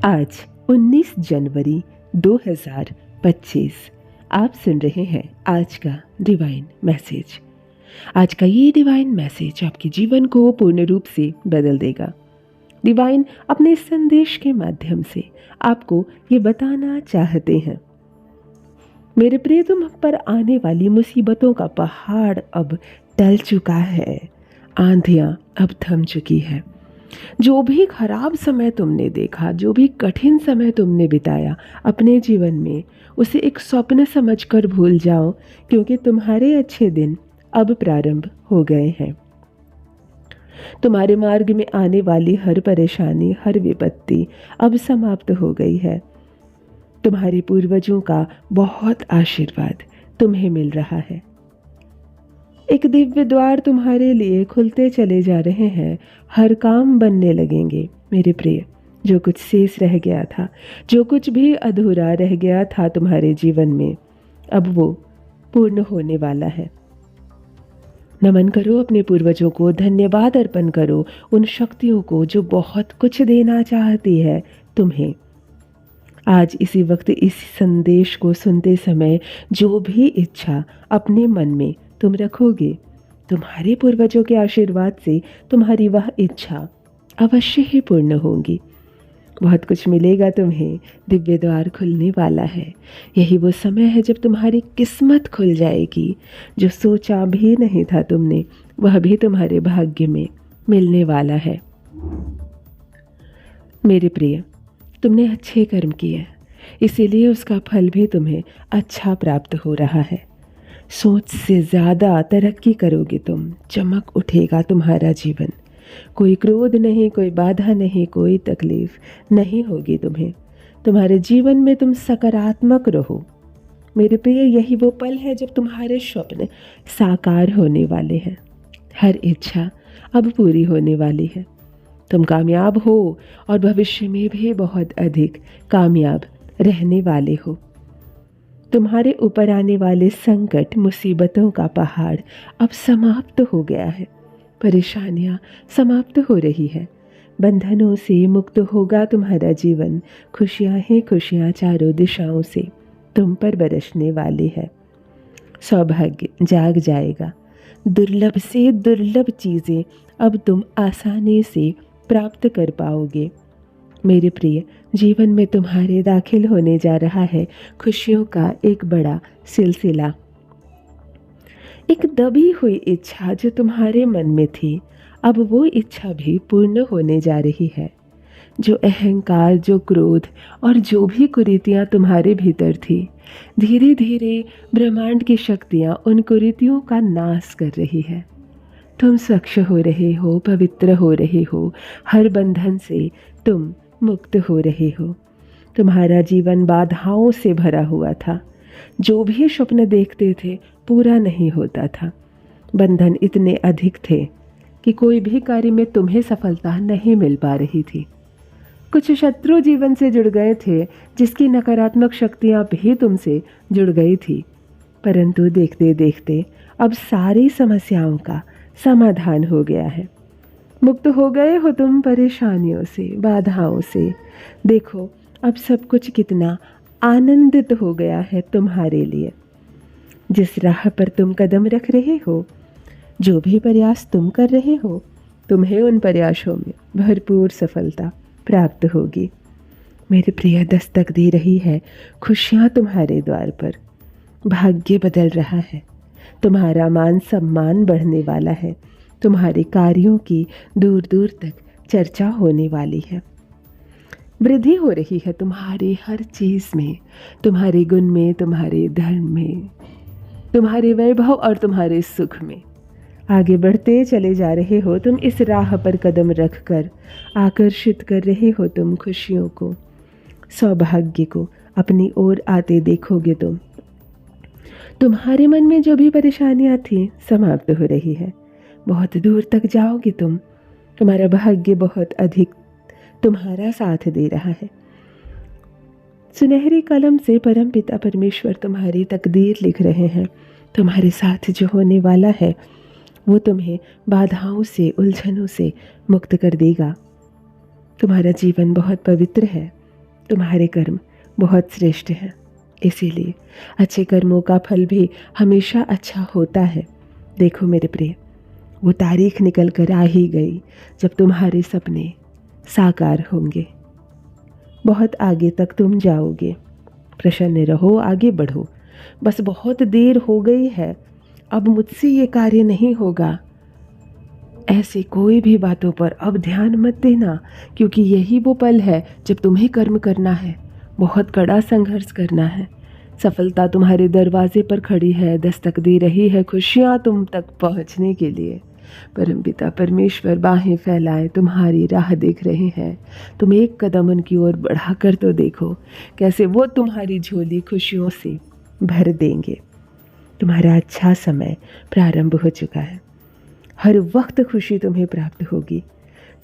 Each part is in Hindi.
आज 19 जनवरी 2025। आप सुन रहे हैं आज का डिवाइन मैसेज। आज का ये डिवाइन मैसेज आपके जीवन को पूर्ण रूप से बदल देगा। डिवाइन अपने संदेश के माध्यम से आपको ये बताना चाहते हैं, मेरे प्रिय, तुम पर आने वाली मुसीबतों का पहाड़ अब टल चुका है। आंधियां अब थम चुकी है। जो भी खराब समय तुमने देखा, जो भी कठिन समय तुमने बिताया अपने जीवन में, उसे एक स्वप्न समझकर भूल जाओ, क्योंकि तुम्हारे अच्छे दिन अब प्रारंभ हो गए हैं। तुम्हारे मार्ग में आने वाली हर परेशानी, हर विपत्ति अब समाप्त हो गई है। तुम्हारे पूर्वजों का बहुत आशीर्वाद तुम्हें मिल रहा है। एक दिव्य द्वार तुम्हारे लिए खुलते चले जा रहे हैं। हर काम बनने लगेंगे मेरे प्रिय। जो कुछ शेष रह गया था, जो कुछ भी अधूरा रह गया था तुम्हारे जीवन में, अब वो पूर्ण होने वाला है। नमन करो अपने पूर्वजों को, धन्यवाद अर्पण करो उन शक्तियों को जो बहुत कुछ देना चाहती है तुम्हें। आज इसी वक्त इस संदेश को सुनते समय जो भी इच्छा अपने मन में तुम रखोगे, तुम्हारे पूर्वजों के आशीर्वाद से तुम्हारी वह इच्छा अवश्य ही पूर्ण होगी। बहुत कुछ मिलेगा तुम्हें। दिव्य द्वार खुलने वाला है। यही वो समय है जब तुम्हारी किस्मत खुल जाएगी। जो सोचा भी नहीं था तुमने, वह भी तुम्हारे भाग्य में मिलने वाला है। मेरे प्रिय, तुमने अच्छे कर्म किए, इसीलिए उसका फल भी तुम्हें अच्छा प्राप्त हो रहा है। सोच से ज़्यादा तरक्की करोगे तुम। चमक उठेगा तुम्हारा जीवन। कोई क्रोध नहीं, कोई बाधा नहीं, कोई तकलीफ नहीं होगी तुम्हें। तुम्हारे जीवन में तुम सकारात्मक रहो मेरे प्रिय। यही वो पल है जब तुम्हारे स्वप्न साकार होने वाले हैं। हर इच्छा अब पूरी होने वाली है। तुम कामयाब हो और भविष्य में भी बहुत अधिक कामयाब रहने वाले हो। तुम्हारे ऊपर आने वाले संकट, मुसीबतों का पहाड़ अब समाप्त हो गया है। परेशानियां समाप्त हो रही है। बंधनों से मुक्त होगा तुम्हारा जीवन। खुशियां ही खुशियां चारों दिशाओं से तुम पर बरसने वाली है। सौभाग्य जाग जाएगा। दुर्लभ से दुर्लभ चीज़ें अब तुम आसानी से प्राप्त कर पाओगे। मेरे प्रिय, जीवन में तुम्हारे दाखिल होने जा रहा है खुशियों का एक बड़ा सिलसिला। एक दबी हुई इच्छा जो तुम्हारे मन में थी, अब वो इच्छा भी पूर्ण होने जा रही है। जो अहंकार, जो क्रोध और जो भी कुरीतियाँ तुम्हारे भीतर थी, धीरे धीरे ब्रह्मांड की शक्तियाँ उन कुरीतियों का नाश कर रही है। तुम स्वच्छ हो रहे हो, पवित्र हो रहे हो। हर बंधन से तुम मुक्त हो रहे हो। तुम्हारा जीवन बाधाओं से भरा हुआ था। जो भी स्वप्न देखते थे पूरा नहीं होता था। बंधन इतने अधिक थे कि कोई भी कार्य में तुम्हें सफलता नहीं मिल पा रही थी। कुछ शत्रु जीवन से जुड़ गए थे, जिसकी नकारात्मक शक्तियाँ भी तुमसे जुड़ गई थी। परंतु देखते देखते अब सारी समस्याओं का समाधान हो गया है। मुक्त हो गए हो तुम परेशानियों से, बाधाओं से। देखो अब सब कुछ कितना आनंदित हो गया है तुम्हारे लिए। जिस राह पर तुम कदम रख रहे हो, जो भी प्रयास तुम कर रहे हो, तुम्हें उन प्रयासों में भरपूर सफलता प्राप्त होगी। मेरे प्रिय, दस्तक दे रही है खुशियाँ तुम्हारे द्वार पर। भाग्य बदल रहा है। तुम्हारा मान सम्मान बढ़ने वाला है। तुम्हारे कार्यों की दूर दूर तक चर्चा होने वाली है। वृद्धि हो रही है तुम्हारी हर चीज़ में, तुम्हारे गुण में, तुम्हारे धर्म में, तुम्हारे वैभव और तुम्हारे सुख में। आगे बढ़ते चले जा रहे हो तुम। इस राह पर कदम रखकर आकर्षित कर रहे हो तुम खुशियों को, सौभाग्य को अपनी ओर आते देखोगे तुम। तुम्हारे मन में जो भी परेशानियां थी समाप्त हो रही है। बहुत दूर तक जाओगे तुम। तुम्हारा भाग्य बहुत अधिक तुम्हारा साथ दे रहा है। सुनहरी कलम से परमपिता परमेश्वर तुम्हारी तकदीर लिख रहे हैं। तुम्हारे साथ जो होने वाला है वो तुम्हें बाधाओं से, उलझनों से मुक्त कर देगा। तुम्हारा जीवन बहुत पवित्र है। तुम्हारे कर्म बहुत श्रेष्ठ हैं, इसीलिए अच्छे कर्मों का फल भी हमेशा अच्छा होता है। देखो मेरे प्रिय, वो तारीख निकल कर आ ही गई जब तुम्हारे सपने साकार होंगे। बहुत आगे तक तुम जाओगे। प्रसन्न रहो, आगे बढ़ो। बस बहुत देर हो गई है, अब मुझसे ये कार्य नहीं होगा, ऐसी कोई भी बातों पर अब ध्यान मत देना, क्योंकि यही वो पल है जब तुम्हें कर्म करना है, बहुत कड़ा संघर्ष करना है। सफलता तुम्हारे दरवाजे पर खड़ी है, दस्तक दे रही है खुशियाँ तुम तक पहुँचने के लिए। परमपिता परमेश्वर बाहें फैलाए तुम्हारी राह देख रहे हैं। तुम एक कदम उनकी ओर बढ़ाकर तो देखो, कैसे वो तुम्हारी झोली खुशियों से भर देंगे। तुम्हारा अच्छा समय प्रारंभ हो चुका है। हर वक्त खुशी तुम्हें प्राप्त होगी,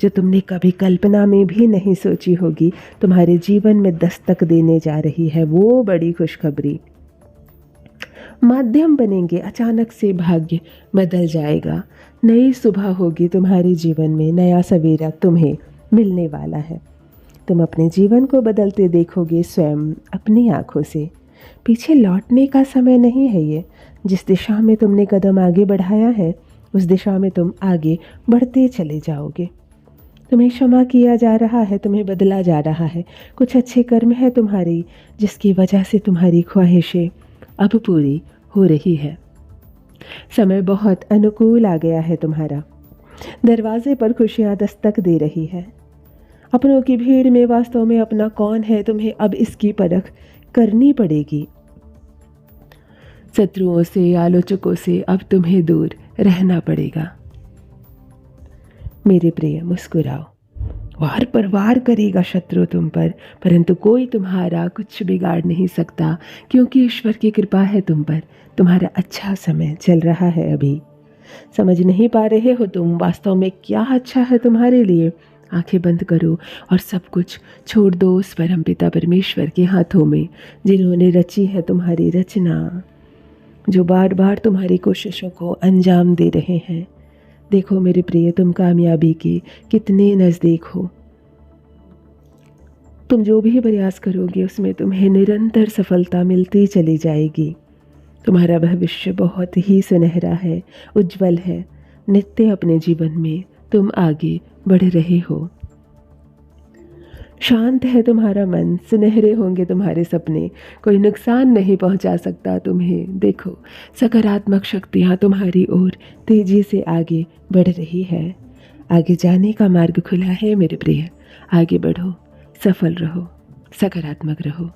जो तुमने कभी कल्पना में भी नहीं सोची होगी। तुम्हारे जीवन में दस्तक देने जा रही है वो बड़ी खुशखबरी। माध्यम बनेंगे, अचानक से भाग्य बदल जाएगा। नई सुबह होगी तुम्हारे जीवन में, नया सवेरा तुम्हें मिलने वाला है। तुम अपने जीवन को बदलते देखोगे स्वयं अपनी आँखों से। पीछे लौटने का समय नहीं है ये। जिस दिशा में तुमने कदम आगे बढ़ाया है, उस दिशा में तुम आगे बढ़ते चले जाओगे। तुम्हें क्षमा किया जा रहा है, तुम्हें बदला जा रहा है। कुछ अच्छे कर्म है तुम्हारी, जिसकी वजह से तुम्हारी ख्वाहिशें अब पूरी हो रही है। समय बहुत अनुकूल आ गया है तुम्हारा। दरवाजे पर खुशियाँ दस्तक दे रही है। अपनों की भीड़ में वास्तव में अपना कौन है, तुम्हें अब इसकी परख करनी पड़ेगी। शत्रुओं से, आलोचकों से अब तुम्हें दूर रहना पड़ेगा। मेरे प्रिय, मुस्कुराओ। वार पर वार करेगा शत्रु तुम पर, परंतु कोई तुम्हारा कुछ बिगाड़ नहीं सकता, क्योंकि ईश्वर की कृपा है तुम पर। तुम्हारा अच्छा समय चल रहा है। अभी समझ नहीं पा रहे हो तुम वास्तव में क्या अच्छा है तुम्हारे लिए। आंखें बंद करो और सब कुछ छोड़ दो उस परमपिता परमेश्वर के हाथों में, जिन्होंने रची है तुम्हारी रचना, जो बार बार तुम्हारी कोशिशों को अंजाम दे रहे हैं। देखो मेरे प्रिय, तुम कामयाबी के कितने नज़दीक हो। तुम जो भी प्रयास करोगे उसमें तुम्हें निरंतर सफलता मिलती चली जाएगी। तुम्हारा भविष्य बहुत ही सुनहरा है, उज्जवल है। नित्य अपने जीवन में तुम आगे बढ़ रहे हो। शांत है तुम्हारा मन, सुनहरे होंगे तुम्हारे सपने, कोई नुकसान नहीं पहुंचा सकता तुम्हें। देखो, सकारात्मक शक्तियाँ तुम्हारी ओर तेजी से आगे बढ़ रही है। आगे जाने का मार्ग खुला है मेरे प्रिय। आगे बढ़ो, सफल रहो, सकारात्मक रहो।